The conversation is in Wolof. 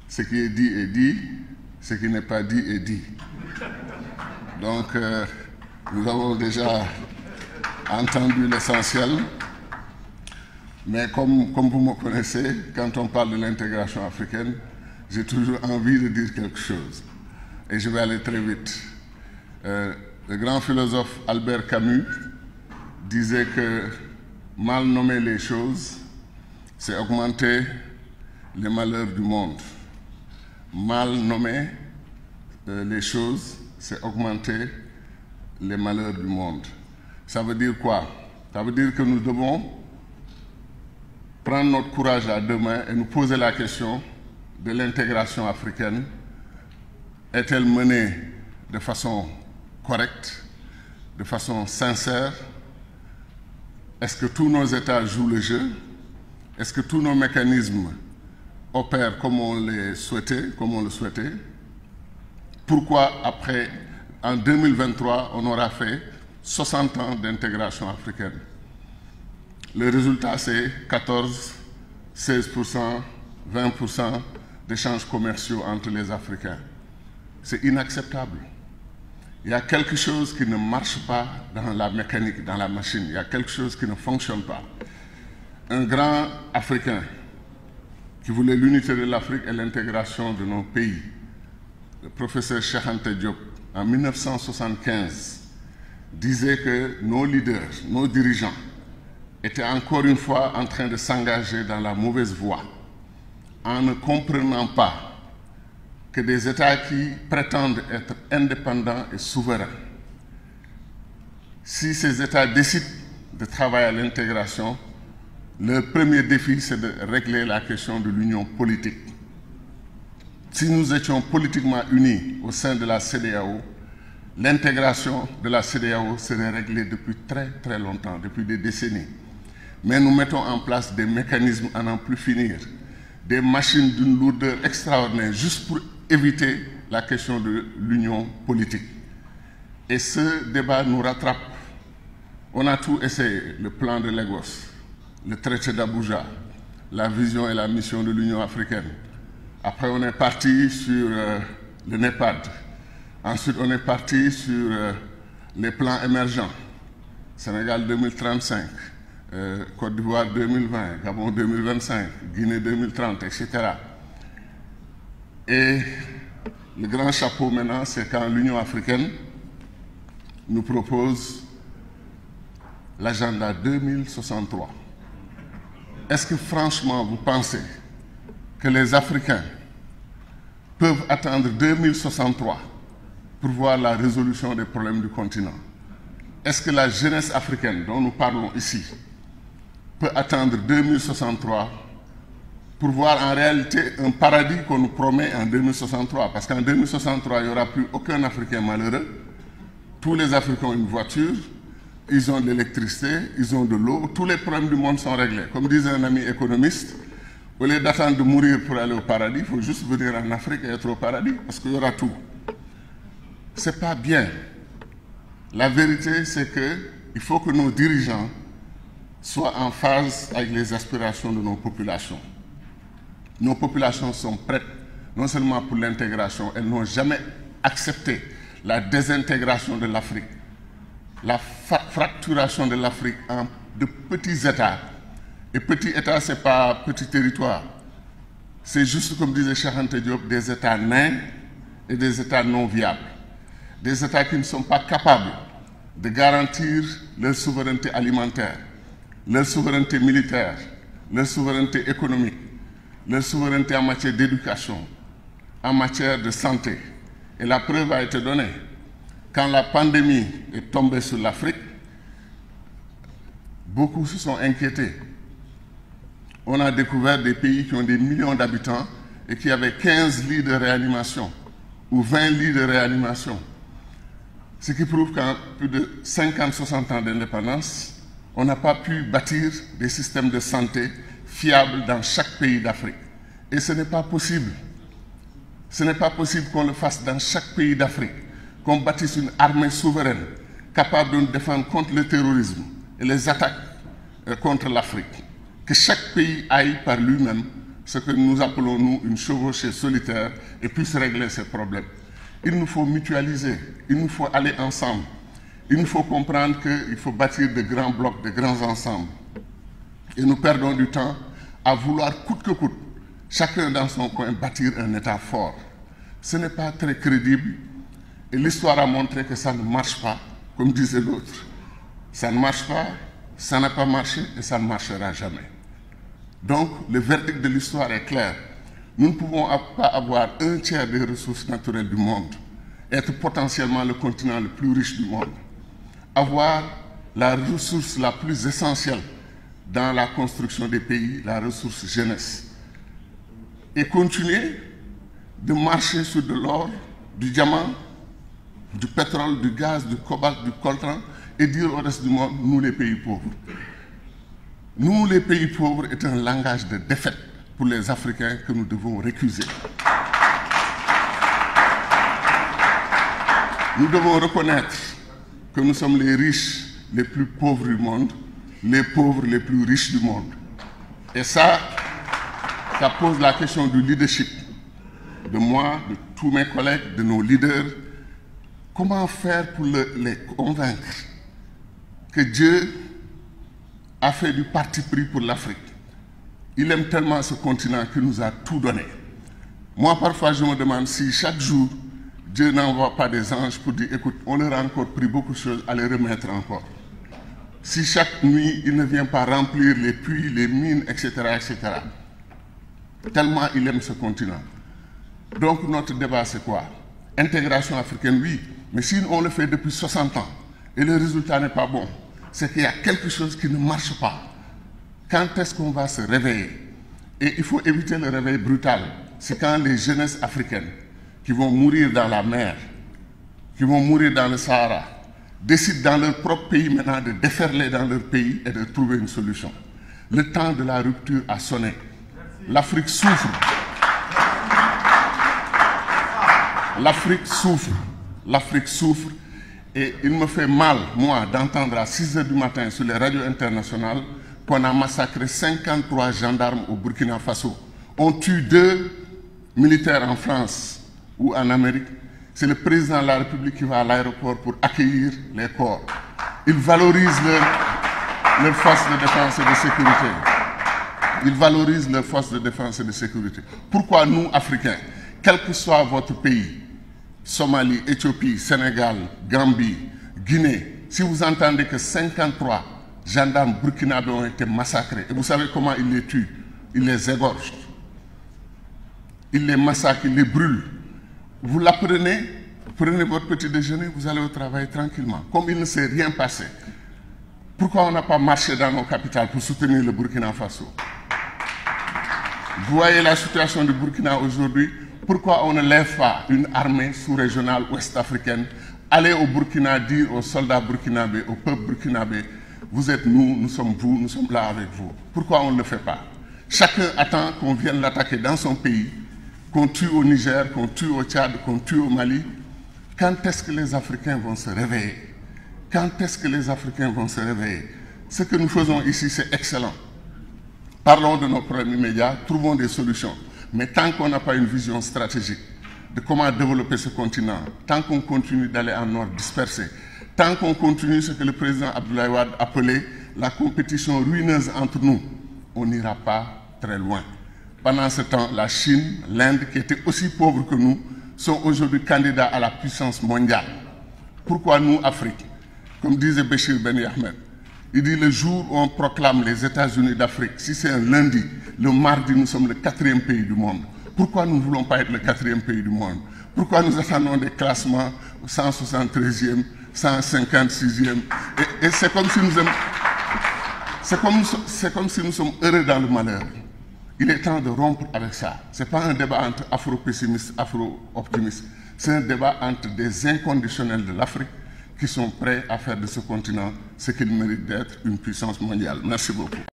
ce qui est dit, ce qui n'est pas dit est dit. Donc, nous avons déjà entendu l'essentiel, mais comme vous me connaissez, quand on parle de l'intégration africaine, j'ai toujours envie de dire quelque chose. Et je vais aller très vite. Le grand philosophe Albert Camus disait que mal nommer les choses, c'est augmenter les malheurs du monde. Mal nommer les choses, c'est augmenter les malheurs du monde. Ça veut dire quoi? Ça veut dire que nous devons prendre notre courage à deux mains et nous poser la question de l'intégration africaine. Est-elle menée de façon correcte, de façon sincère? Est-ce que tous nos États jouent le jeu? Est-ce que tous nos mécanismes opèrent comme on le souhaitait? Pourquoi après, en 2023, on aura fait 60 ans d'intégration africaine? Le résultat, c'est 14, 16%, 20% d'échanges commerciaux entre les Africains. C'est inacceptable. Il y a quelque chose qui ne marche pas dans la mécanique, dans la machine. Il y a quelque chose qui ne fonctionne pas. Un grand Africain qui voulait l'unité de l'Afrique et l'intégration de nos pays, le professeur Cheikh Anta Diop, en 1975, disait que nos leaders, nos dirigeants, étaient encore une fois en train de s'engager dans la mauvaise voie, en ne comprenant pas que des États qui prétendent être indépendants et souverains, si ces États décident de travailler à l'intégration, leur premier défi, c'est de régler la question de l'union politique. Si nous étions politiquement unis au sein de la CEDEAO, l'intégration de la CEDEAO serait réglée depuis très très longtemps, depuis des décennies. Mais nous mettons en place des mécanismes à n'en plus finir, des machines d'une lourdeur extraordinaire, juste pour éviter la question de l'union politique. Et ce débat nous rattrape. On a tout essayé, le plan de Lagos, le traité d'Abuja, la vision et la mission de l'Union africaine. Après, on est parti sur le NEPAD. Ensuite, on est parti sur les plans émergents. Sénégal 2035, Côte d'Ivoire 2020, Gabon 2025, Guinée 2030, etc. Et le grand chapeau maintenant, c'est quand l'Union africaine nous propose l'agenda 2063. Est-ce que franchement vous pensez que les Africains peuvent attendre 2063 pour voir la résolution des problèmes du continent? Est-ce que la jeunesse africaine dont nous parlons ici peut attendre 2063 pour voir en réalité un paradis qu'on nous promet en 2063? Parce qu'en 2063, il n'y aura plus aucun Africain malheureux. Tous les Africains ont une voiture, ils ont de l'électricité, ils ont de l'eau, tous les problèmes du monde sont réglés. Comme disait un ami économiste, au lieu d'attendre de mourir pour aller au paradis, il faut juste venir en Afrique et être au paradis, parce qu'il y aura tout. Ce n'est pas bien. La vérité, c'est qu'il faut que nos dirigeants soient en phase avec les aspirations de nos populations. Nos populations sont prêtes, non seulement pour l'intégration, elles n'ont jamais accepté la désintégration de l'Afrique, la fracturation de l'Afrique en de petits États. Et petit État, ce n'est pas petit territoire. C'est juste, comme disait Cheikh Anta Diop, des États nains et des États non viables. Des États qui ne sont pas capables de garantir leur souveraineté alimentaire, leur souveraineté militaire, leur souveraineté économique, leur souveraineté en matière d'éducation, en matière de santé. Et la preuve a été donnée. Quand la pandémie est tombée sur l'Afrique, beaucoup se sont inquiétés. On a découvert des pays qui ont des millions d'habitants et qui avaient 15 lits de réanimation ou 20 lits de réanimation. Ce qui prouve qu'en plus de 50-60 ans d'indépendance, on n'a pas pu bâtir des systèmes de santé fiables dans chaque pays d'Afrique. Et ce n'est pas possible. Ce n'est pas possible qu'on le fasse dans chaque pays d'Afrique, qu'on bâtisse une armée souveraine capable de nous défendre contre le terrorisme et les attaques contre l'Afrique. Que chaque pays aille par lui-même ce que nous appelons, nous, une chevauchée solitaire et puisse régler ces problèmes. Il nous faut mutualiser, il nous faut aller ensemble. Il nous faut comprendre qu'il faut bâtir de grands blocs, de grands ensembles. Et nous perdons du temps à vouloir coûte que coûte, chacun dans son coin, bâtir un État fort. Ce n'est pas très crédible et l'histoire a montré que ça ne marche pas, comme disait l'autre. Ça ne marche pas, ça n'a pas marché et ça ne marchera jamais. Donc, le verdict de l'histoire est clair. Nous ne pouvons pas avoir un tiers des ressources naturelles du monde, être potentiellement le continent le plus riche du monde, avoir la ressource la plus essentielle dans la construction des pays, la ressource jeunesse, et continuer de marcher sur de l'or, du diamant, du pétrole, du gaz, du cobalt, du coltan, et dire au reste du monde, nous les pays pauvres. Nous, les pays pauvres, est un langage de défaite pour les Africains que nous devons récuser. Nous devons reconnaître que nous sommes les riches les plus pauvres du monde, les pauvres les plus riches du monde. Et ça pose la question du leadership, de moi, de tous mes collègues, de nos leaders. Comment faire pour les convaincre que Dieu a fait du parti pris pour l'Afrique? Il aime tellement ce continent qu'il nous a tout donné. Moi, parfois, je me demande si chaque jour, Dieu n'envoie pas des anges pour dire, écoute, on leur a encore pris beaucoup de choses à les remettre encore. Si chaque nuit, il ne vient pas remplir les puits, les mines, etc., etc. Tellement il aime ce continent. Donc, notre débat, c'est quoi? Intégration africaine, oui, mais si on le fait depuis 60 ans et le résultat n'est pas bon, c'est qu'il y a quelque chose qui ne marche pas. Quand est-ce qu'on va se réveiller? Et il faut éviter le réveil brutal. C'est quand les jeunesses africaines qui vont mourir dans la mer, qui vont mourir dans le Sahara, décident dans leur propre pays maintenant de déferler dans leur pays et de trouver une solution. Le temps de la rupture a sonné. L'Afrique souffre. L'Afrique souffre. L'Afrique souffre. Et il me fait mal, moi, d'entendre à 6 h du matin sur les radios internationales qu'on a massacré 53 gendarmes au Burkina Faso. On tue 2 militaires en France ou en Amérique. C'est le président de la République qui va à l'aéroport pour accueillir les corps. Ils valorisent leurs forces de défense et de sécurité. Ils valorisent leurs forces de défense et de sécurité. Pourquoi nous, Africains, quel que soit votre pays, Somalie, Éthiopie, Sénégal, Gambie, Guinée, si vous entendez que 53 gendarmes burkinabés ont été massacrés, et vous savez comment ils les tuent? Ils les égorgent. Ils les massacrent, ils les brûlent. Vous l'apprenez, prenez votre petit déjeuner, vous allez au travail tranquillement, comme il ne s'est rien passé. Pourquoi on n'a pas marché dans nos capitales pour soutenir le Burkina Faso? Vous voyez la situation du Burkina aujourd'hui. Pourquoi on ne lève pas une armée sous-régionale ouest-africaine, aller au Burkina dire aux soldats burkinabés, au peuple burkinabé, vous êtes nous, nous sommes vous, nous sommes là avec vous. Pourquoi on ne le fait pas? Chacun attend qu'on vienne l'attaquer dans son pays, qu'on tue au Niger, qu'on tue au Tchad, qu'on tue au Mali. Quand est-ce que les Africains vont se réveiller? Quand est-ce que les Africains vont se réveiller? Ce que nous faisons ici, c'est excellent. Parlons de nos problèmes immédiats, trouvons des solutions. Mais tant qu'on n'a pas une vision stratégique de comment développer ce continent, tant qu'on continue d'aller en nord dispersé, tant qu'on continue ce que le président Abdoulaye Wade appelait la compétition ruineuse entre nous, on n'ira pas très loin. Pendant ce temps, la Chine, l'Inde, qui étaient aussi pauvres que nous, sont aujourd'hui candidats à la puissance mondiale. Pourquoi nous, Afrique? Comme disait Béchir Ben Ahmed, il dit le jour où on proclame les États-Unis d'Afrique, si c'est un lundi, le mardi, nous sommes le 4e pays du monde. Pourquoi nous ne voulons pas être le 4e pays du monde? Pourquoi nous attendons des classements 173e, 156e? Et c'est comme si nous aimons... C'est comme si nous sommes heureux dans le malheur. Il est temps de rompre avec ça. Ce n'est pas un débat entre afro-pessimistes, afro-optimistes. C'est un débat entre des inconditionnels de l'Afrique qui sont prêts à faire de ce continent ce qu'il mérite d'être, une puissance mondiale. Merci beaucoup.